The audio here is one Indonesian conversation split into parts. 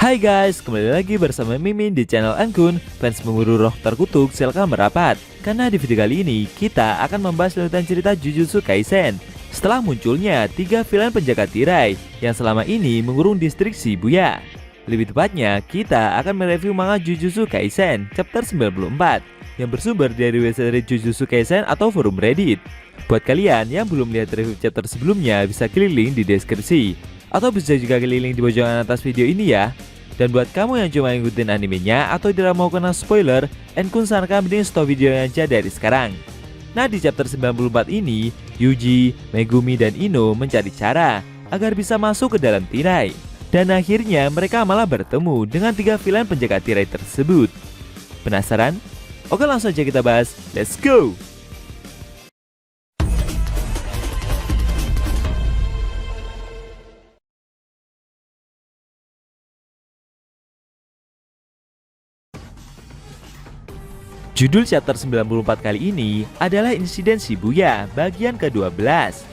Hai guys, kembali lagi bersama Mimin di channel Anggun. Fans memburu roh terkutuk silakan merapat, karena di video kali ini kita akan membahas lanjutan cerita Jujutsu Kaisen. Setelah munculnya 3 villain penjaga tirai yang selama ini mengurung distrik Shibuya. Lebih tepatnya, kita akan mereview manga Jujutsu Kaisen chapter 94 yang bersumber dari website Jujutsu Kaisen atau forum Reddit. Buat kalian yang belum lihat review chapter sebelumnya, bisa klik link di deskripsi atau bisa juga klik link di pojokan atas video ini ya. Dan buat kamu yang cuma ngikutin animenya atau tidak mau kena spoiler, Enkun sarankan mending stop videonya aja dari sekarang. Nah, di chapter 94 ini, Yuji, Megumi, dan Ino mencari cara agar bisa masuk ke dalam tirai. Dan akhirnya mereka malah bertemu dengan 3 villain penjaga tirai tersebut. Penasaran? Oke, langsung aja kita bahas. Let's go! Judul chapter 94 kali ini adalah Insiden Shibuya bagian ke-12.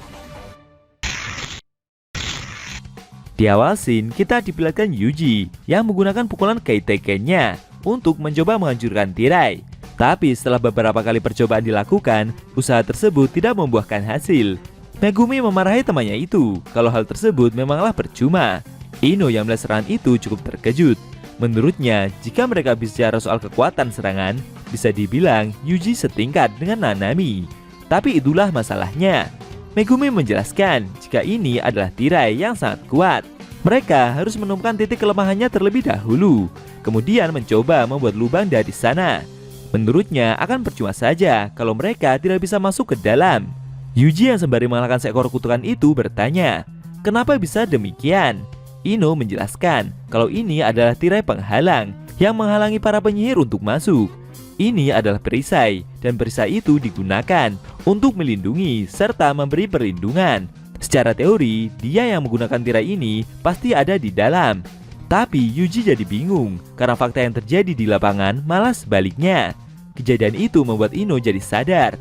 Di awal scene, kita diperlihatkan Yuji yang menggunakan pukulan Kaiteken-nya untuk mencoba menghancurkan tirai. Tapi setelah beberapa kali percobaan dilakukan, usaha tersebut tidak membuahkan hasil. Megumi memarahi temannya itu kalau hal tersebut memanglah percuma. Ino yang melihat serangan itu cukup terkejut. Menurutnya, jika mereka bicara soal kekuatan serangan, bisa dibilang Yuji setingkat dengan Nanami. Tapi itulah masalahnya. Megumi menjelaskan jika ini adalah tirai yang sangat kuat. Mereka harus menemukan titik kelemahannya terlebih dahulu, kemudian mencoba membuat lubang dari sana. Menurutnya akan percuma saja kalau mereka tidak bisa masuk ke dalam. Yuji yang sembari mengalahkan seekor kutukan itu bertanya, kenapa bisa demikian? Ino menjelaskan kalau ini adalah tirai penghalang yang menghalangi para penyihir untuk masuk. Ini adalah perisai, dan perisai itu digunakan untuk melindungi serta memberi perlindungan. Secara teori, dia yang menggunakan tirai ini pasti ada di dalam. Tapi Yuji jadi bingung karena fakta yang terjadi di lapangan malah sebaliknya. Kejadian itu membuat Ino jadi sadar.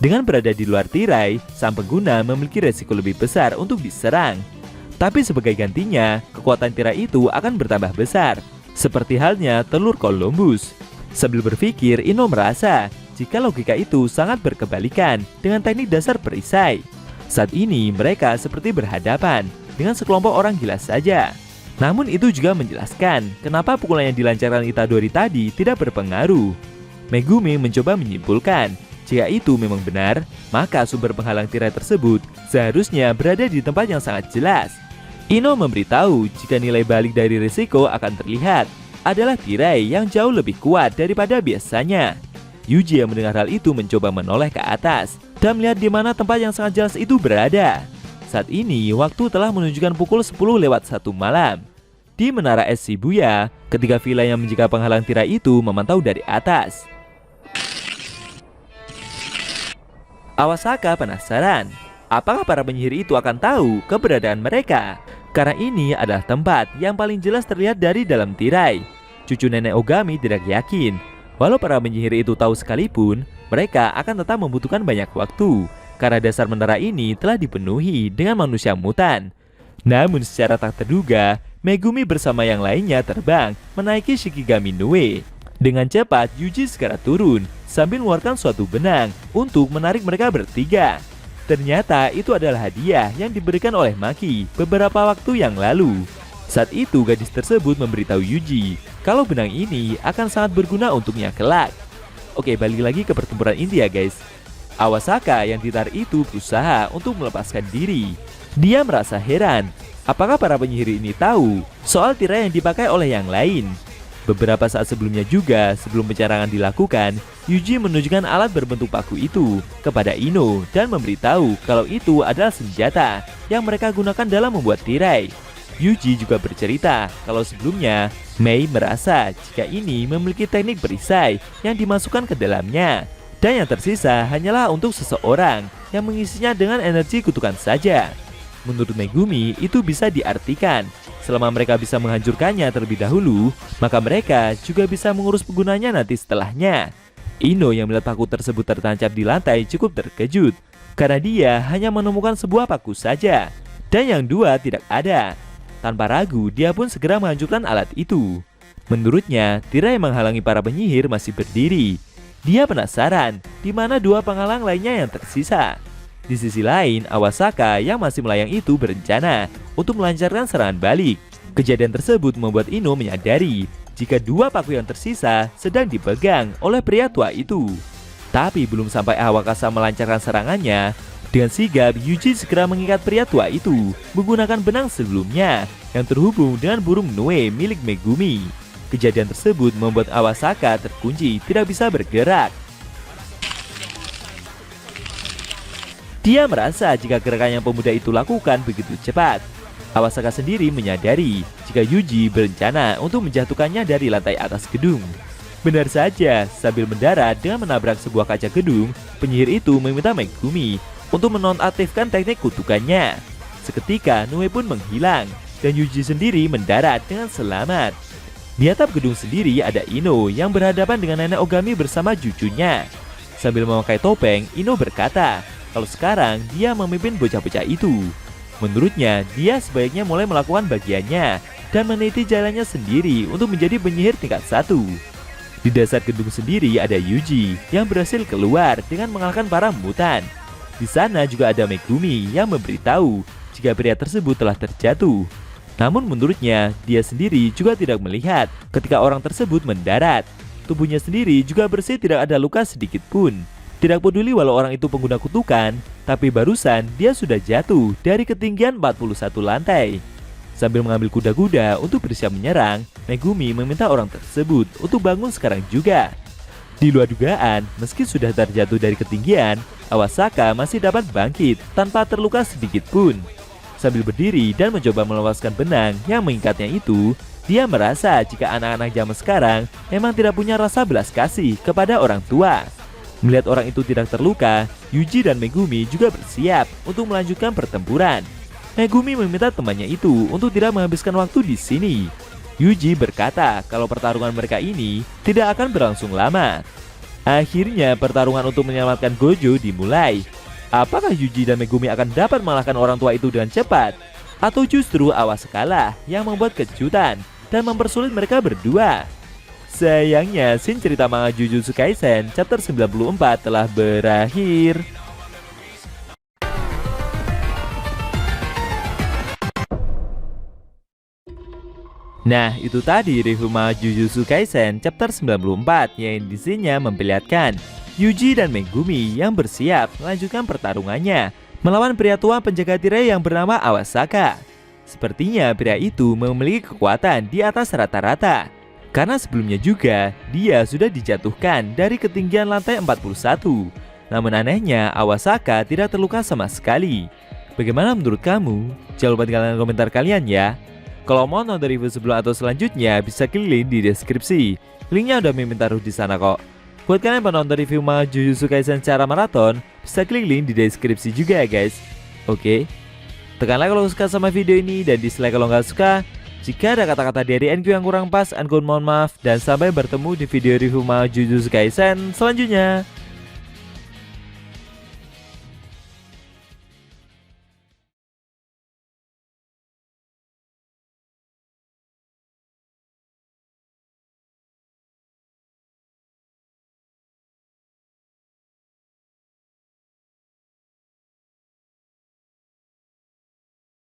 Dengan berada di luar tirai, sang pengguna memiliki resiko lebih besar untuk diserang. Tapi sebagai gantinya, kekuatan tirai itu akan bertambah besar, seperti halnya telur Columbus. Sambil berpikir, Ino merasa jika logika itu sangat berkebalikan dengan teknik dasar perisai. Saat ini mereka seperti berhadapan dengan sekelompok orang gila saja. Namun itu juga menjelaskan kenapa pukulan yang dilancarkan Itadori tadi tidak berpengaruh. Megumi mencoba menyimpulkan jika itu memang benar, maka sumber penghalang tirai tersebut seharusnya berada di tempat yang sangat jelas. Ino memberitahu jika nilai balik dari risiko akan terlihat adalah tirai yang jauh lebih kuat daripada biasanya. Yuji yang mendengar hal itu mencoba menoleh ke atas dan melihat di mana tempat yang sangat jelas itu berada. Saat ini waktu telah menunjukkan pukul 10:01 malam. Di menara es Shibuya, ketiga villain yang menjaga penghalang tirai itu memantau dari atas. Awasaka penasaran, apakah para penyihir itu akan tahu keberadaan mereka? Karena ini adalah tempat yang paling jelas terlihat dari dalam tirai. Cucu nenek Ogami tidak yakin. Walau para penyihir itu tahu sekalipun, mereka akan tetap membutuhkan banyak waktu, karena dasar menara ini telah dipenuhi dengan manusia mutan. Namun secara tak terduga, Megumi bersama yang lainnya terbang menaiki Shikigami Nue. Dengan cepat, Yuji segera turun sambil mengeluarkan suatu benang untuk menarik mereka bertiga. Ternyata itu adalah hadiah yang diberikan oleh Maki beberapa waktu yang lalu. Saat itu gadis tersebut memberitahu Yuji kalau benang ini akan sangat berguna untuknya kelak. Oke, balik lagi ke pertempuran inti ya guys. Awasaka yang ditarik itu berusaha untuk melepaskan diri. Dia merasa heran, apakah para penyihir ini tahu soal tirai yang dipakai oleh yang lain. Beberapa saat sebelumnya juga, sebelum pencarangan dilakukan, Yuji menunjukkan alat berbentuk paku itu kepada Ino dan memberitahu kalau itu adalah senjata yang mereka gunakan dalam membuat tirai. Yuji juga bercerita kalau sebelumnya Mei merasa jika ini memiliki teknik perisai yang dimasukkan ke dalamnya, dan yang tersisa hanyalah untuk seseorang yang mengisinya dengan energi kutukan saja. Menurut Megumi, itu bisa diartikan selama mereka bisa menghancurkannya terlebih dahulu, maka mereka juga bisa mengurus penggunanya nanti setelahnya. Ino yang melihat paku tersebut tertancap di lantai cukup terkejut, karena dia hanya menemukan sebuah paku saja, dan yang dua tidak ada. Tanpa ragu, dia pun segera menghancurkan alat itu. Menurutnya, tirai yang menghalangi para penyihir masih berdiri. Dia penasaran di mana dua penghalang lainnya yang tersisa. Di sisi lain, Awasaka yang masih melayang itu berencana untuk melancarkan serangan balik. Kejadian tersebut membuat Ino menyadari jika dua paku yang tersisa sedang dipegang oleh pria tua itu. Tapi belum sampai Awakasa melancarkan serangannya, dengan sigap Yuji segera mengikat pria tua itu menggunakan benang sebelumnya yang terhubung dengan burung Noe milik Megumi. Kejadian tersebut membuat Awasaka terkunci tidak bisa bergerak. Dia merasa jika gerakan yang pemuda itu lakukan begitu cepat. Awasaka sendiri menyadari jika Yuji berencana untuk menjatuhkannya dari lantai atas gedung. Benar saja, sambil mendarat dengan menabrak sebuah kaca gedung, penyihir itu meminta Megumi untuk menonaktifkan teknik kutukannya. Seketika Noe pun menghilang dan Yuji sendiri mendarat dengan selamat. Di atap gedung sendiri ada Ino yang berhadapan dengan nenek Ogami bersama cucunya. Sambil memakai topeng, Ino berkata kalau sekarang dia memimpin bocah-bocah itu. Menurutnya, dia sebaiknya mulai melakukan bagiannya dan meniti jalannya sendiri untuk menjadi penyihir tingkat 1. Di dasar gedung sendiri ada Yuji yang berhasil keluar dengan mengalahkan para mutan. Di sana juga ada Megumi yang memberitahu jika pria tersebut telah terjatuh. Namun menurutnya, dia sendiri juga tidak melihat ketika orang tersebut mendarat. Tubuhnya sendiri juga bersih, tidak ada luka sedikit pun. Tidak peduli walau orang itu pengguna kutukan, tapi barusan dia sudah jatuh dari ketinggian 41 lantai. Sambil mengambil kuda-kuda untuk bersiap menyerang, Megumi meminta orang tersebut untuk bangun sekarang juga. Di luar dugaan, meski sudah terjatuh dari ketinggian, Awasaka masih dapat bangkit tanpa terluka sedikit pun. Sambil berdiri dan mencoba melepaskan benang yang mengikatnya itu, dia merasa jika anak-anak zaman sekarang memang tidak punya rasa belas kasih kepada orang tua. Melihat orang itu tidak terluka, Yuji dan Megumi juga bersiap untuk melanjutkan pertempuran. Megumi meminta temannya itu untuk tidak menghabiskan waktu di sini. Yuji berkata kalau pertarungan mereka ini tidak akan berlangsung lama. Akhirnya pertarungan untuk menyelamatkan Gojo dimulai. Apakah Yuji dan Megumi akan dapat mengalahkan orang tua itu dengan cepat? Atau justru Awasaka yang membuat kejutan dan mempersulit mereka berdua? Sayangnya, scene cerita manga Jujutsu Kaisen chapter 94 telah berakhir. Nah, itu tadi review manga Jujutsu Kaisen chapter 94 yang isinya memperlihatkan Yuji dan Megumi yang bersiap melanjutkan pertarungannya melawan pria tua penjaga tirai yang bernama Awasaka. Sepertinya pria itu memiliki kekuatan di atas rata-rata, karena sebelumnya juga dia sudah dijatuhkan dari ketinggian lantai 41. Namun anehnya Awasaka tidak terluka sama sekali. Bagaimana menurut kamu? Jangan lupa tinggalkan komentar kalian ya. Kalau mau nonton review sebelum atau selanjutnya bisa klik link di deskripsi. Linknya udah mimin taruh di sana kok. Buat kalian penonton review manga Jujutsu Kaisen secara maraton, bisa klik link di deskripsi juga ya guys. Oke. Tekan like kalau suka sama video ini dan dislike kalau nggak suka. Jika ada kata-kata dari NQ yang kurang pas, Anggun mohon maaf. Dan sampai bertemu di video review manga Jujutsu Kaisen selanjutnya.